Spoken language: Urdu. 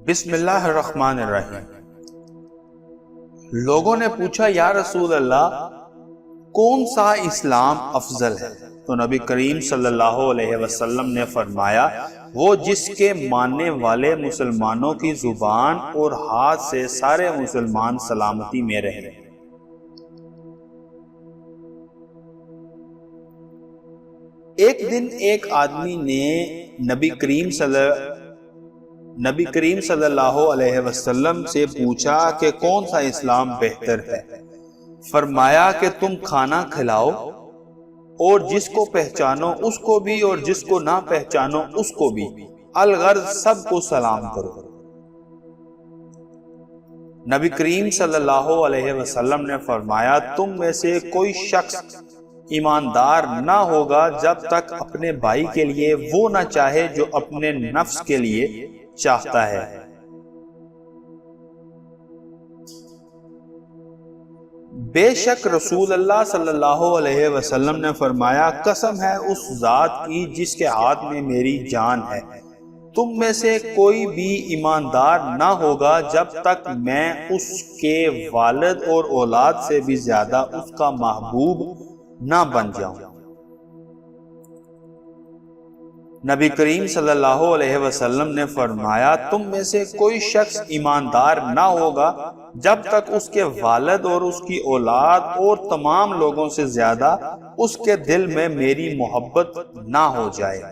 بسم اللہ الرحمن الرحیم۔ لوگوں نے پوچھا یا رسول اللہ کون سا اسلام افضل ہے؟ تو نبی کریم صلی اللہ علیہ وسلم نے فرمایا وہ جس کے ماننے والے مسلمانوں کی زبان اور ہاتھ سے سارے مسلمان سلامتی میں رہے۔ ایک دن ایک آدمی نے نبی کریم صلی اللہ علیہ وسلم سے پوچھا کہ کون سا اسلام بہتر ہے؟ فرمایا کہ تم کھانا کھلاؤ اور جس کو پہچانو اس کو بھی اور جس کو نہ پہچانو اس کو بھی، الغرض سب کو سلام کرو۔ نبی کریم صلی اللہ علیہ وسلم نے فرمایا تم میں سے کوئی شخص ایماندار نہ ہوگا جب تک اپنے بھائی کے لیے وہ نہ چاہے جو اپنے نفس کے لیے چاہتا ہے۔ بے شک رسول اللہ صلی اللہ علیہ وسلم نے فرمایا قسم ہے اس ذات کی جس کے ہاتھ میں میری جان ہے، تم میں سے کوئی بھی ایماندار نہ ہوگا جب تک میں اس کے والد اور اولاد سے بھی زیادہ اس کا محبوب نہ بن جاؤں۔ نبی کریم صلی اللہ علیہ وسلم نے فرمایا تم میں سے کوئی شخص ایماندار نہ ہوگا جب تک اس کے والد اور اس کی اولاد اور تمام لوگوں سے زیادہ اس کے دل میں میری محبت نہ ہو جائے۔